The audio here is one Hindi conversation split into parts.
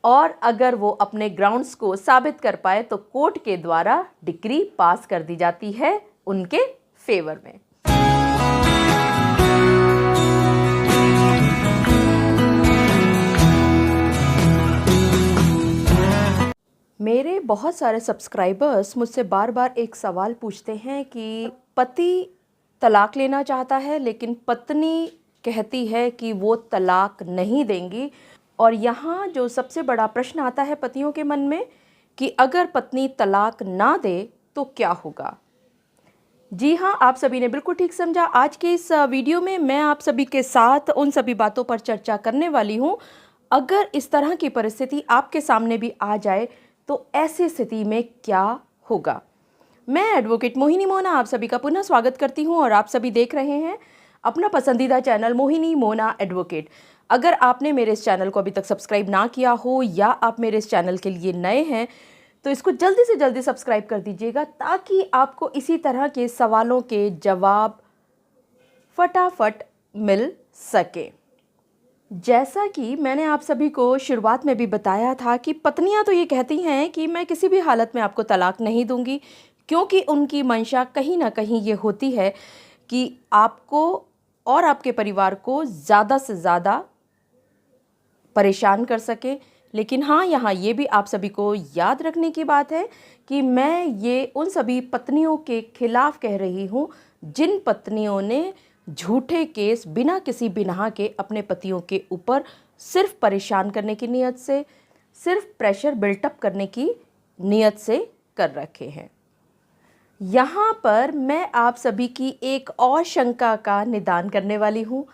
और अगर वो अपने ग्राउंड्स को साबित कर पाए तो कोर्ट के द्वारा डिक्री पास कर दी जाती है उनके फेवर में। मेरे बहुत सारे सब्सक्राइबर्स मुझसे बार बार एक सवाल पूछते हैं कि पति तलाक लेना चाहता है लेकिन पत्नी कहती है कि वो तलाक नहीं देंगी। और यहाँ जो सबसे बड़ा प्रश्न आता है पतियों के मन में कि अगर पत्नी तलाक ना दे तो क्या होगा। जी हाँ, आप सभी ने बिल्कुल ठीक समझा। आज के इस वीडियो में मैं आप सभी के साथ उन सभी बातों पर चर्चा करने वाली हूँ। अगर इस तरह की परिस्थिति आपके सामने भी आ जाए तो ऐसी स्थिति में क्या होगा। मैं एडवोकेट मोहिनी मोना आप सभी का पुनः स्वागत करती हूँ और आप सभी देख रहे हैं अपना पसंदीदा चैनल मोहिनी मोना एडवोकेट। अगर आपने मेरे इस चैनल को अभी तक सब्सक्राइब ना किया हो या आप मेरे इस चैनल के लिए नए हैं तो इसको जल्दी से जल्दी सब्सक्राइब कर दीजिएगा ताकि आपको इसी तरह के सवालों के जवाब फटाफट मिल सके। जैसा कि मैंने आप सभी को शुरुआत में भी बताया था कि पत्नियां तो ये कहती हैं कि मैं किसी भी हालत में आपको तलाक नहीं दूंगी, क्योंकि उनकी मंशा कहीं ना कहीं ये होती है कि आपको और आपके परिवार को ज़्यादा से ज़्यादा परेशान कर सके। लेकिन हाँ, यहाँ ये भी आप सभी को याद रखने की बात है कि मैं ये उन सभी पत्नियों के खिलाफ कह रही हूँ जिन पत्नियों ने झूठे केस बिना किसी बिनाह के अपने पतियों के ऊपर सिर्फ परेशान करने की नियत से, सिर्फ प्रेशर बिल्टअप करने की नियत से कर रखे हैं। यहाँ पर मैं आप सभी की एक और शंका का निदान करने वाली हूँ।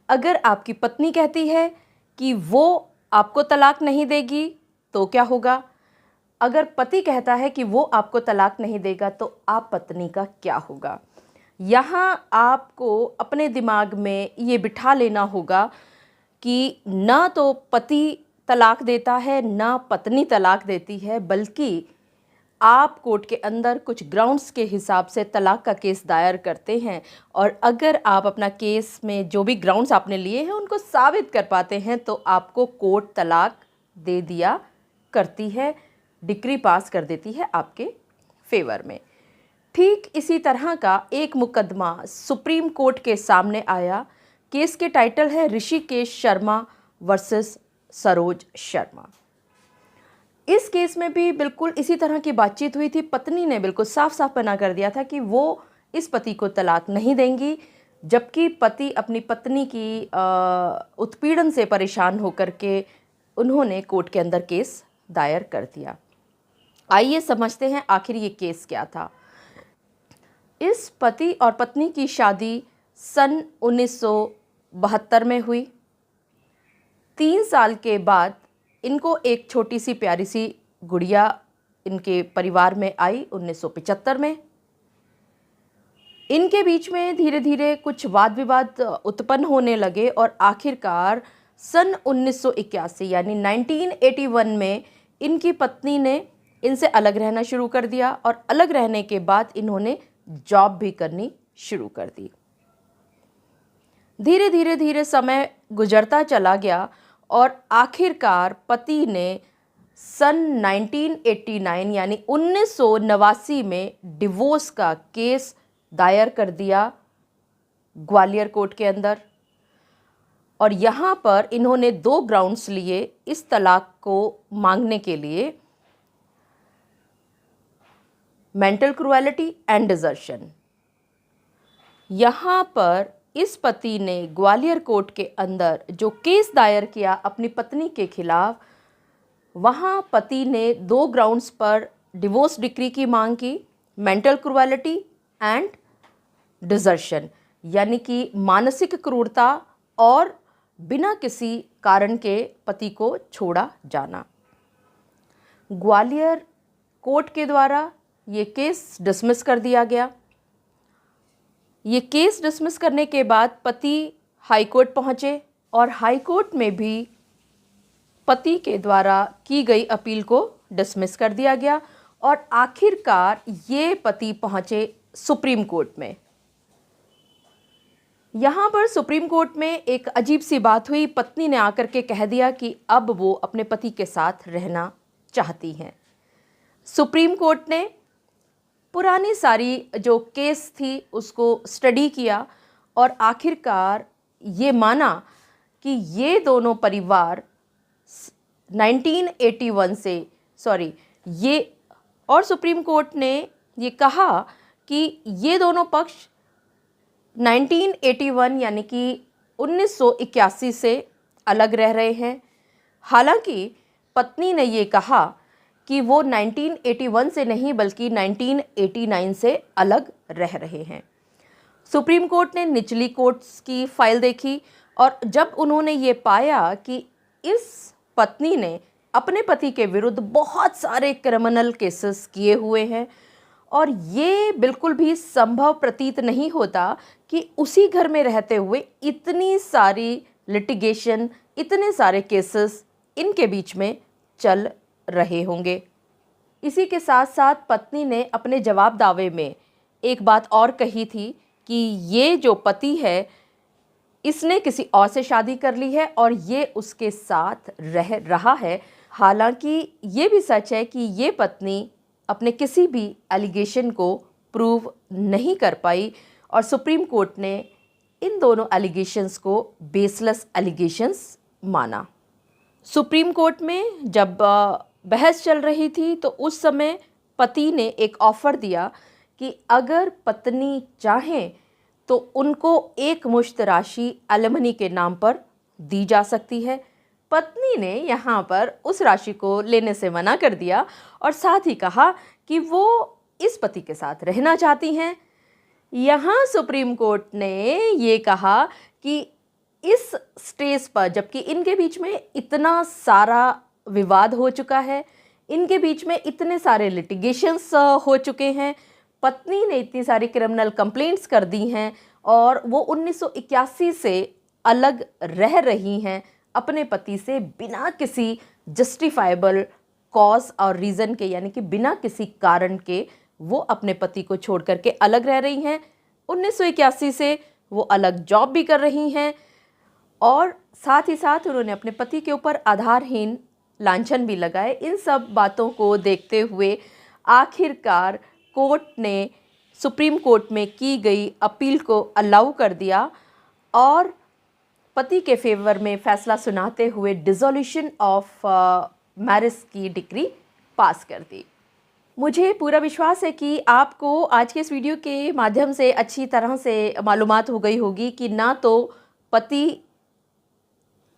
अगर आपकी पत्नी कहती है कि वो आपको तलाक नहीं देगी तो क्या होगा। अगर पति कहता है कि वो आपको तलाक नहीं देगा तो आप पत्नी का क्या होगा। यहाँ आपको अपने दिमाग में ये बिठा लेना होगा कि ना तो पति तलाक देता है ना पत्नी तलाक देती है, बल्कि आप कोर्ट के अंदर कुछ ग्राउंड्स के हिसाब से तलाक का केस दायर करते हैं और अगर आप अपना केस में जो भी ग्राउंड्स आपने लिए हैं उनको साबित कर पाते हैं तो आपको कोर्ट तलाक दे दिया करती है, डिक्री पास कर देती है आपके फेवर में। ठीक इसी तरह का एक मुकदमा सुप्रीम कोर्ट के सामने आया। केस के टाइटल है ऋषिकेश शर्मा वर्सेस सरोज शर्मा। इस केस में भी बिल्कुल इसी तरह की बातचीत हुई थी। पत्नी ने बिल्कुल साफ साफ मना कर दिया था कि वो इस पति को तलाक नहीं देंगी, जबकि पति अपनी पत्नी की उत्पीड़न से परेशान होकर के उन्होंने कोर्ट के अंदर केस दायर कर दिया। आइए समझते हैं आखिर ये केस क्या था। इस पति और पत्नी की शादी सन 1972 में हुई। 3 साल के बाद इनको एक छोटी सी प्यारी सी गुड़िया इनके परिवार में आई 1975 में। इनके बीच में धीरे धीरे कुछ वाद विवाद उत्पन्न होने लगे और आखिरकार सन 1981 यानी 1981 में इनकी पत्नी ने इनसे अलग रहना शुरू कर दिया और अलग रहने के बाद इन्होंने जॉब भी करनी शुरू कर दी। धीरे धीरे धीरे समय गुजरता चला गया और आखिरकार पति ने सन 1989 यानी 1989 में डिवोर्स का केस दायर कर दिया ग्वालियर कोर्ट के अंदर। और यहाँ पर इन्होंने 2 ग्राउंड्स लिए इस तलाक को मांगने के लिए, मेंटल क्रूएलिटी एंड डिजर्शन। यहाँ पर इस पति ने ग्वालियर कोर्ट के अंदर जो केस दायर किया अपनी पत्नी के खिलाफ, वहाँ पति ने 2 ग्राउंड्स पर डिवोर्स डिक्री की मांग की, मेंटल क्रूएलिटी एंड डिजर्शन, यानी कि मानसिक क्रूरता और बिना किसी कारण के पति को छोड़ा जाना। ग्वालियर कोर्ट के द्वारा ये केस डिसमिस कर दिया गया। ये केस डिसमिस करने के बाद पति हाई कोर्ट पहुँचे और हाई कोर्ट में भी पति के द्वारा की गई अपील को डिसमिस कर दिया गया और आखिरकार ये पति पहुँचे सुप्रीम कोर्ट में। यहाँ पर सुप्रीम कोर्ट में एक अजीब सी बात हुई। पत्नी ने आकर के कह दिया कि अब वो अपने पति के साथ रहना चाहती हैं। सुप्रीम कोर्ट ने पुरानी सारी जो केस थी उसको स्टडी किया और आखिरकार ये माना कि ये दोनों परिवार 1981 से ये और सुप्रीम कोर्ट ने ये कहा कि ये दोनों पक्ष 1981 यानी कि 1981 से अलग रह रहे हैं। हालांकि पत्नी ने ये कहा कि वो 1981 से नहीं बल्कि 1989 से अलग रह रहे हैं। सुप्रीम कोर्ट ने निचली कोर्ट्स की फाइल देखी और जब उन्होंने ये पाया कि इस पत्नी ने अपने पति के विरुद्ध बहुत सारे क्रिमिनल केसेस किए हुए हैं और ये बिल्कुल भी संभव प्रतीत नहीं होता कि उसी घर में रहते हुए इतनी सारी लिटिगेशन, इतने सारे केसेस इनके बीच में चल रहे होंगे। इसी के साथ साथ पत्नी ने अपने जवाब दावे में एक बात और कही थी कि ये जो पति है इसने किसी और से शादी कर ली है और ये उसके साथ रह रहा है। हालांकि ये भी सच है कि ये पत्नी अपने किसी भी एलिगेशन को प्रूव नहीं कर पाई और सुप्रीम कोर्ट ने इन दोनों एलिगेशंस को बेसलेस एलिगेशंस माना। सुप्रीम कोर्ट में जब बहस चल रही थी तो उस समय पति ने एक ऑफ़र दिया कि अगर पत्नी चाहें तो उनको एक मुश्त राशि एलिमनी के नाम पर दी जा सकती है। पत्नी ने यहाँ पर उस राशि को लेने से मना कर दिया और साथ ही कहा कि वो इस पति के साथ रहना चाहती हैं। यहाँ सुप्रीम कोर्ट ने ये कहा कि इस स्टेज पर जबकि इनके बीच में इतना सारा विवाद हो चुका है, इनके बीच में इतने सारे लिटिगेशंस हो चुके हैं, पत्नी ने इतनी सारी क्रिमिनल कंप्लेंट्स कर दी हैं और वो 1981 से अलग रह रही हैं अपने पति से बिना किसी जस्टिफाइबल कॉज और रीज़न के, यानी कि बिना किसी कारण के वो अपने पति को छोड़ करके अलग रह रही हैं। 1981 से वो अलग जॉब भी कर रही हैं और साथ ही साथ उन्होंने अपने पति के ऊपर आधारहीन लांछन भी लगाए। इन सब बातों को देखते हुए आखिरकार कोर्ट ने सुप्रीम कोर्ट में की गई अपील को अलाउ कर दिया और पति के फेवर में फैसला सुनाते हुए डिसॉल्यूशन ऑफ मैरिज की डिक्री पास कर दी। मुझे पूरा विश्वास है कि आपको आज के इस वीडियो के माध्यम से अच्छी तरह से मालूमात हो गई होगी कि ना तो पति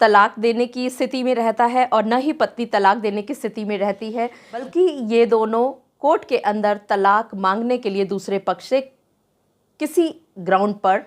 तलाक देने की स्थिति में रहता है और न ही पत्नी तलाक देने की स्थिति में रहती है, बल्कि ये दोनों कोर्ट के अंदर तलाक मांगने के लिए दूसरे पक्ष से किसी ग्राउंड पर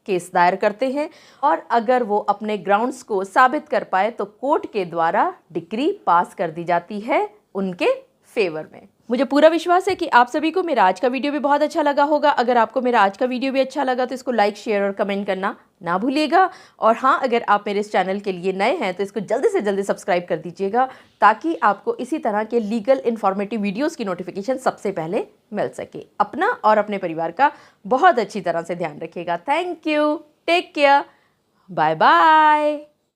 केस दायर करते हैं और अगर वो अपने ग्राउंड्स को साबित कर पाए तो कोर्ट के द्वारा डिक्री पास कर दी जाती है उनके फेवर में। मुझे पूरा विश्वास है कि आप सभी को मेरा आज का वीडियो भी बहुत अच्छा लगा होगा। अगर आपको मेरा आज का वीडियो भी अच्छा लगा तो इसको लाइक, शेयर और कमेंट करना ना भूलिएगा। और हाँ, अगर आप मेरे इस चैनल के लिए नए हैं तो इसको जल्दी से जल्दी सब्सक्राइब कर दीजिएगा ताकि आपको इसी तरह के लीगल इन्फॉर्मेटिव वीडियोज़ की नोटिफिकेशन सबसे पहले मिल सके। अपना और अपने परिवार का बहुत अच्छी तरह से ध्यान रखिएगा। Thank you, take care, bye bye.